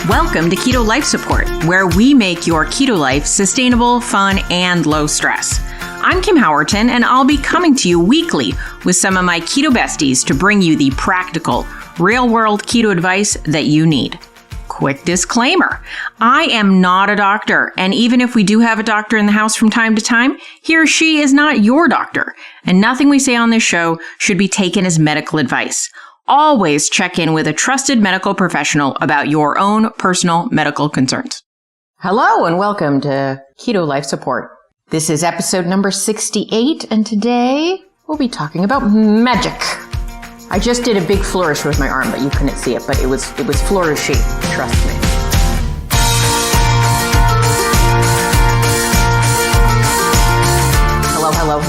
Welcome to Keto Life Support, where we make your keto life sustainable, fun, and low stress. I'm Kim Howerton, and I'll be coming to you weekly with some of my keto besties to bring you the practical, real-world keto advice that you need. Quick disclaimer, I am not a doctor, and even if we do have a doctor in the house from time to time, he or she is not your doctor, and nothing we say on this show should be taken as medical advice. Always check in with a trusted medical professional about your own personal medical concerns. Hello and welcome to Keto Life Support. This is episode number 68, and today we'll be talking about magic. I just did a big flourish with my arm, but you couldn't see it, but it was flourishy, trust me. Hello.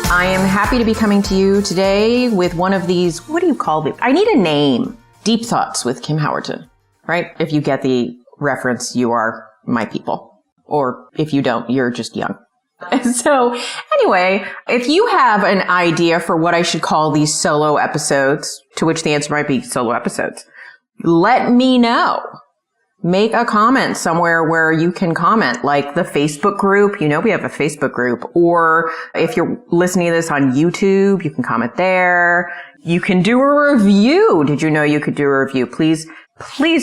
I am happy to be coming to you today with one of these, what do you call it? I need a name. Deep Thoughts with Kim Howerton, right? If you get the reference, you are my people. Or if you don't, you're just young. So anyway, if you have an idea for what I should call these solo episodes, to which the answer might be solo episodes, let me know. Make a comment somewhere where you can comment, like the Facebook group. You know, we have a Facebook group. Or if you're listening to this on YouTube, you can comment there. You can do a review. Did you know you could do a review? Please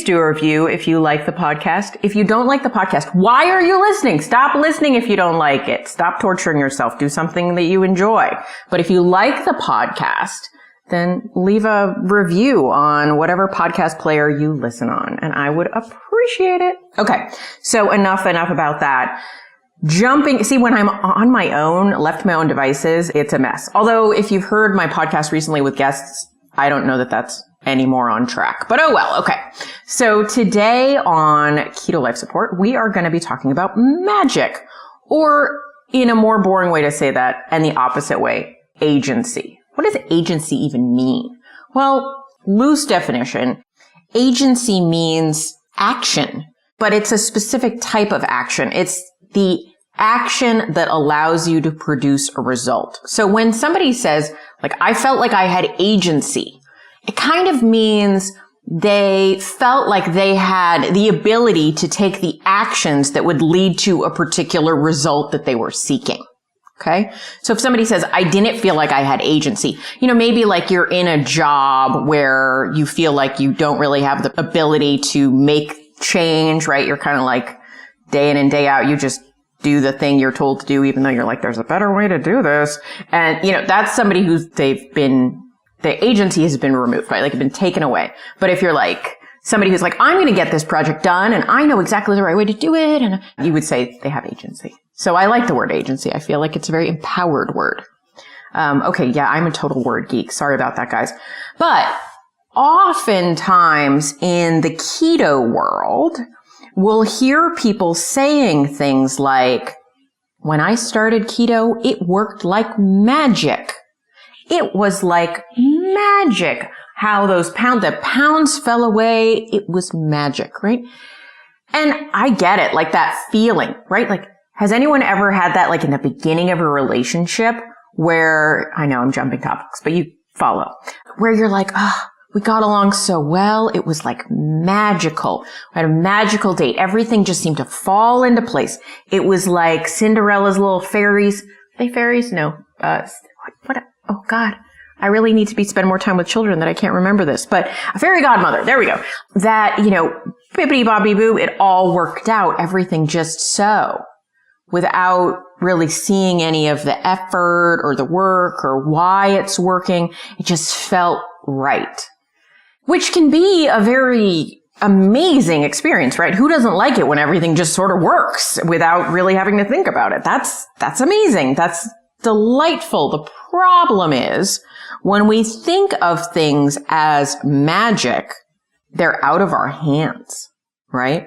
do a review if you like the podcast. If you don't like the podcast, why are you listening? Stop listening if you don't like it. Stop torturing yourself. Do something that you enjoy. But if you like the podcast, then leave a review on whatever podcast player you listen on, and I would appreciate it. Okay, so enough about that. See, when I'm on my own, left to my own devices, it's a mess. Although, if you've heard my podcast recently with guests, I don't know that that's any more on track. But oh well, okay. So today on Keto Life Support, we are going to be talking about magic, or in a more boring way to say that, and the opposite way, agency. What does agency even mean? Well, loose definition, agency means action, but it's a specific type of action. It's the action that allows you to produce a result. So when somebody says, like, I felt like I had agency, it kind of means they felt like they had the ability to take the actions that would lead to a particular result that they were seeking. Okay. So if somebody says, I didn't feel like I had agency, maybe like you're in a job where you feel like you don't really have the ability to make change, right? You're kind of like day in and day out, you just do the thing you're told to do, even though you're like, there's a better way to do this. And, that's somebody the agency has been removed, right? Like it's been taken away. But if you're like somebody who's like, I'm going to get this project done and I know exactly the right way to do it, and you would say they have agency. So I like the word agency. I feel like it's a very empowered word. Okay, yeah, I'm a total word geek. Sorry about that, guys. But oftentimes in the keto world, we'll hear people saying things like, when I started keto, it worked like magic. It was like magic. How the pounds fell away. It was magic, right? And I get it, like that feeling, right? Like, has anyone ever had that, like in the beginning of a relationship where, I know I'm jumping topics, but you follow, where you're like, we got along so well. It was like magical. We had a magical date. Everything just seemed to fall into place. It was like Cinderella's little fairies. Are they fairies? No. What? Oh God. I really need to spend more time with children that I can't remember this, but a fairy godmother. There we go. That, bippity bobbity boo, it all worked out. Everything just so, without really seeing any of the effort or the work or why it's working. It just felt right, which can be a very amazing experience, right? Who doesn't like it when everything just sort of works without really having to think about it? That's amazing. That's delightful. The problem is when we think of things as magic, they're out of our hands, right?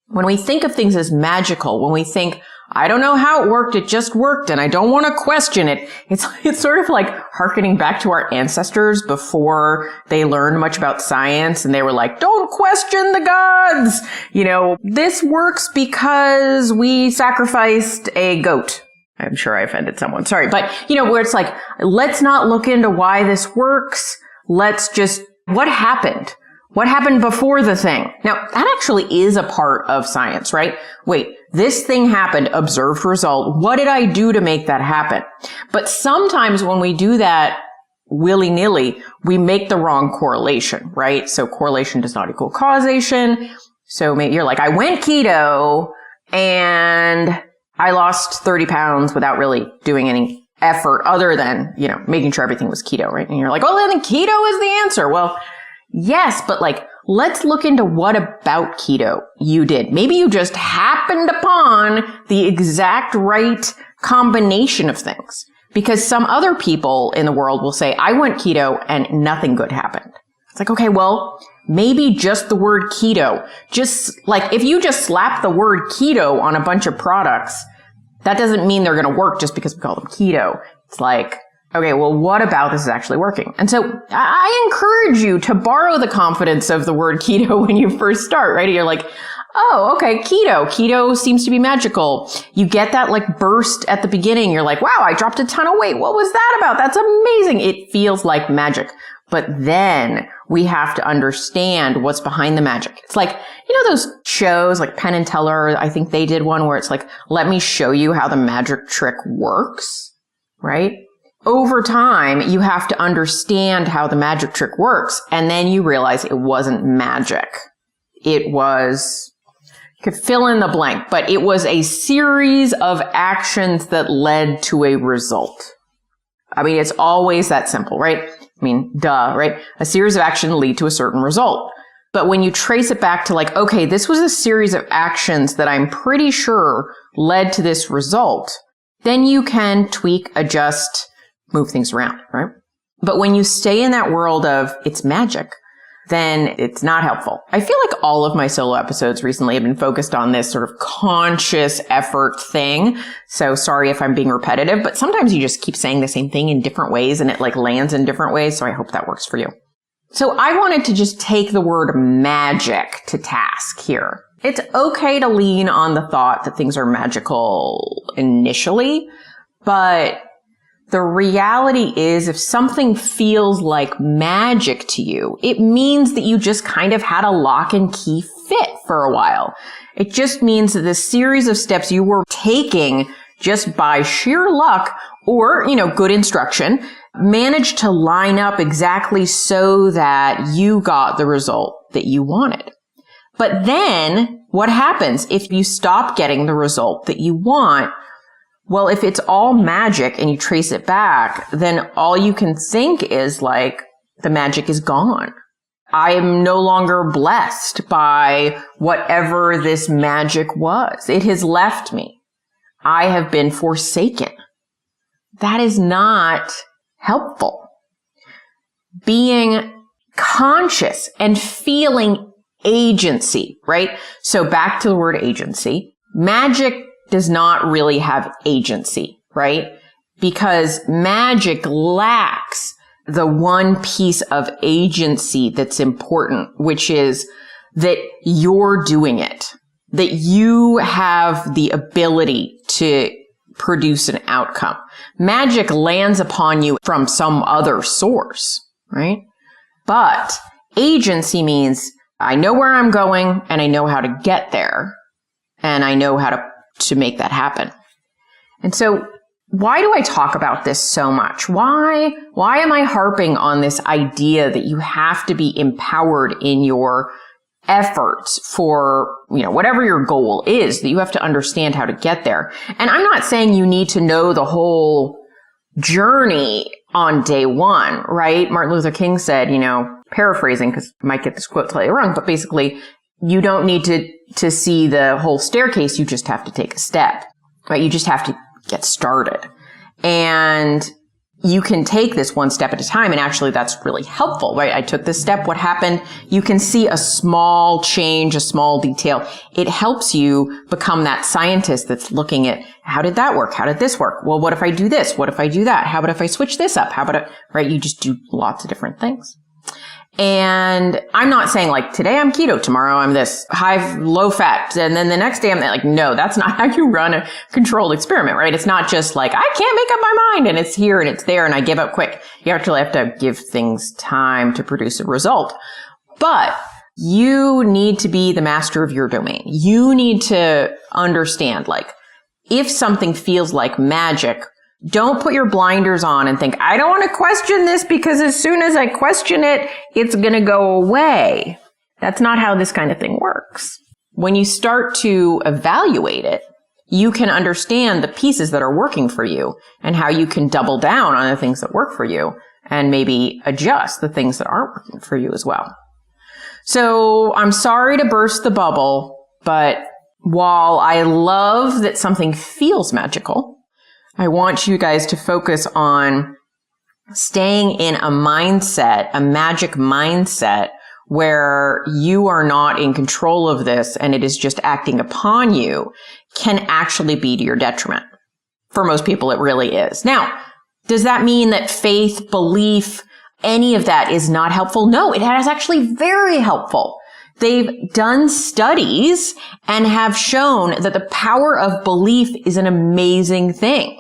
When we think of things as magical, when we think, I don't know how it worked, it just worked, and I don't want to question it. It's sort of like hearkening back to our ancestors before they learned much about science, and they were like, don't question the gods! This works because we sacrificed a goat. I'm sure I offended someone. Sorry. But, where it's like, let's not look into why this works. Let's just, what happened? What happened before the thing? Now, that actually is a part of science, right? Wait, this thing happened, observed result. What did I do to make that happen? But sometimes when we do that willy-nilly, we make the wrong correlation, right? So correlation does not equal causation. So maybe you're like, I went keto and I lost 30 pounds without really doing any effort other than, making sure everything was keto, right? And you're like, well, then keto is the answer. Well, yes, but let's look into what about keto you did. Maybe you just happened upon the exact right combination of things. Because some other people in the world will say, I went keto and nothing good happened. It's like, okay, well, maybe just the word keto. Just if you just slap the word keto on a bunch of products, that doesn't mean they're going to work just because we call them keto. It's like, okay, well, what about this is actually working? And so I encourage you to borrow the confidence of the word keto when you first start, right? You're like, oh, okay, keto. Keto seems to be magical. You get that burst at the beginning. You're like, wow, I dropped a ton of weight. What was that about? That's amazing. It feels like magic. But then we have to understand what's behind the magic. It's like, those shows like Penn and Teller, I think they did one where it's like, let me show you how the magic trick works, right? Over time, you have to understand how the magic trick works. And then you realize it wasn't magic. It was, you could fill in the blank, but it was a series of actions that led to a result. I mean, it's always that simple, right? I mean, duh, right? A series of actions lead to a certain result. But when you trace it back to okay, this was a series of actions that I'm pretty sure led to this result, then you can tweak, adjust, move things around, right? But when you stay in that world of it's magic, then it's not helpful. I feel like all of my solo episodes recently have been focused on this sort of conscious effort thing. So sorry if I'm being repetitive, but sometimes you just keep saying the same thing in different ways and it lands in different ways. So I hope that works for you. So I wanted to just take the word magic to task here. It's okay to lean on the thought that things are magical initially, but the reality is if something feels like magic to you, it means that you just kind of had a lock and key fit for a while. It just means that the series of steps you were taking just by sheer luck or, good instruction managed to line up exactly so that you got the result that you wanted. But then what happens if you stop getting the result that you want? Well, if it's all magic and you trace it back, then all you can think is the magic is gone. I am no longer blessed by whatever this magic was. It has left me. I have been forsaken. That is not helpful. Being conscious and feeling agency, right? So back to the word agency. Magic does not really have agency, right? Because magic lacks the one piece of agency that's important, which is that you're doing it, that you have the ability to produce an outcome. Magic lands upon you from some other source, right? But agency means I know where I'm going and I know how to get there and I know how to make that happen. And so why do I talk about this so much? Why am I harping on this idea that you have to be empowered in your efforts for, whatever your goal is, that you have to understand how to get there? And I'm not saying you need to know the whole journey on day one, right? Martin Luther King said, paraphrasing, because I might get this quote totally wrong, but basically, you don't need to see the whole staircase. You just have to take a step, right? You just have to get started. And you can take this one step at a time. And actually, that's really helpful, right? I took this step. What happened? You can see a small change, a small detail. It helps you become that scientist that's looking at how did that work? How did this work? Well, what if I do this? What if I do that? How about if I switch this up? How about right? You just do lots of different things. And I'm not saying today I'm keto, tomorrow I'm this high, low fat, and then the next day I'm no, that's not how you run a controlled experiment, right? It's not just I can't make up my mind and it's here and it's there and I give up quick. You actually have to give things time to produce a result. But you need to be the master of your domain. You need to understand, like, if something feels like magic, don't put your blinders on and think, I don't want to question this because as soon as I question it, it's going to go away. That's not how this kind of thing works. When you start to evaluate it, you can understand the pieces that are working for you and how you can double down on the things that work for you and maybe adjust the things that aren't working for you as well. So I'm sorry to burst the bubble, but while I love that something feels magical, I want you guys to focus on staying in a mindset, a magic mindset, where you are not in control of this and it is just acting upon you, can actually be to your detriment. For most people, it really is. Now, does that mean that faith, belief, any of that is not helpful? No, it is actually very helpful. They've done studies and have shown that the power of belief is an amazing thing.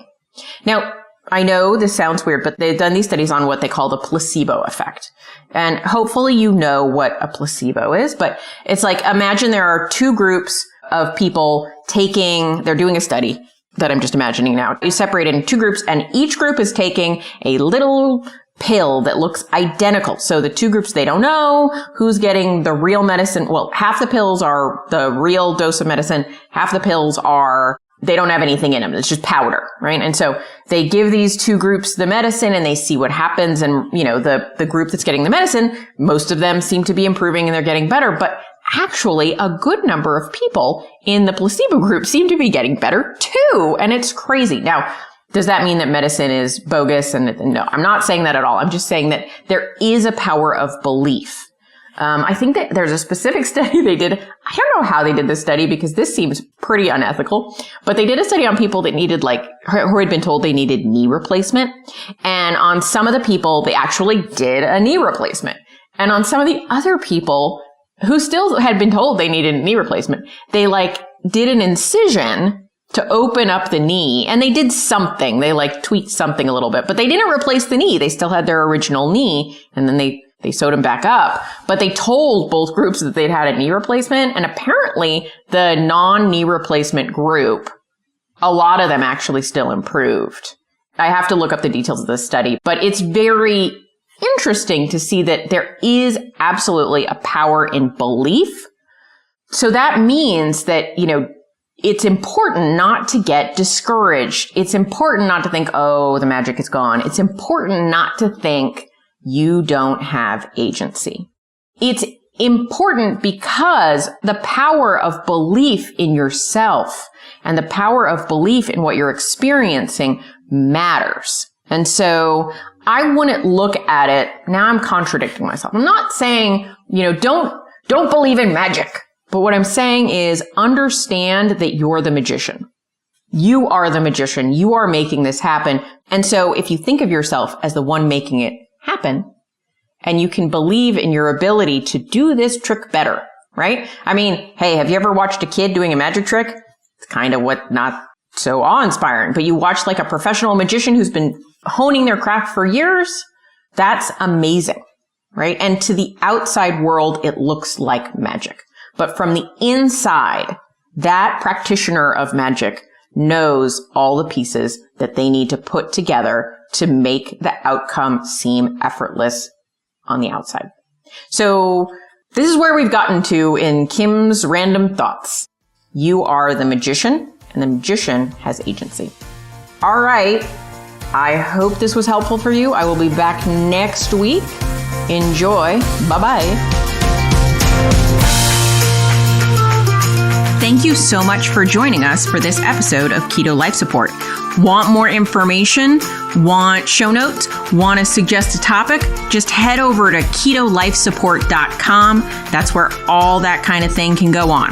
Now, I know this sounds weird, but they've done these studies on what they call the placebo effect. And hopefully you know what a placebo is, but it's like, imagine there are two groups of people they're doing a study that I'm just imagining now. You separate it in two groups and each group is taking a little pill that looks identical. So the two groups, they don't know who's getting the real medicine. Well, half the pills are the real dose of medicine. Half the pills they don't have anything in them. It's just powder, right? And so they give these two groups the medicine and they see what happens. And, the group that's getting the medicine, most of them seem to be improving and they're getting better. But actually, a good number of people in the placebo group seem to be getting better too. And it's crazy. Now, does that mean that medicine is bogus? And no, I'm not saying that at all. I'm just saying that there is a power of belief. I think that there's a specific study they did. I don't know how they did this study because this seems pretty unethical, but they did a study on people that needed who had been told they needed knee replacement. And on some of the people, they actually did a knee replacement. And on some of the other people who still had been told they needed a knee replacement, they did an incision to open up the knee, and they did something. They tweaked something a little bit, but they didn't replace the knee. They still had their original knee, and then they sewed them back up. But they told both groups that they'd had a knee replacement, and apparently the non-knee replacement group, a lot of them actually still improved. I have to look up the details of this study, but it's very interesting to see that there is absolutely a power in belief. So that means that, it's important not to get discouraged. It's important not to think, oh, the magic is gone. It's important not to think you don't have agency. It's important because the power of belief in yourself and the power of belief in what you're experiencing matters. And so I wouldn't look at it. Now I'm contradicting myself. I'm not saying, don't believe in magic. But what I'm saying is understand that you're the magician. You are the magician. You are making this happen. And so if you think of yourself as the one making it happen, and you can believe in your ability to do this trick better, right? I mean, hey, have you ever watched a kid doing a magic trick? It's kind of not so awe-inspiring, but you watch a professional magician who's been honing their craft for years. That's amazing, right? And to the outside world, it looks like magic. But from the inside, that practitioner of magic knows all the pieces that they need to put together to make the outcome seem effortless on the outside. So this is where we've gotten to in Kim's Random Thoughts. You are the magician, and the magician has agency. All right. I hope this was helpful for you. I will be back next week. Enjoy. Bye-bye. Thank you so much for joining us for this episode of Keto Life Support. Want more information? Want show notes? Want to suggest a topic? Just head over to ketolifesupport.com. That's where all that kind of thing can go on.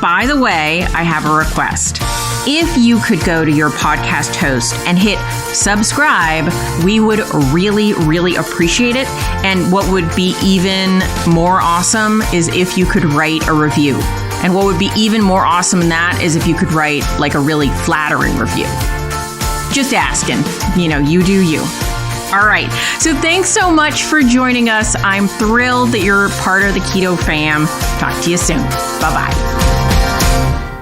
By the way, I have a request. If you could go to your podcast host and hit subscribe, we would really, really appreciate it. And what would be even more awesome is if you could write a review. And what would be even more awesome than that is if you could write a really flattering review. Just asking, you do you. All right. So thanks so much for joining us. I'm thrilled that you're part of the Keto fam. Talk to you soon. Bye-bye.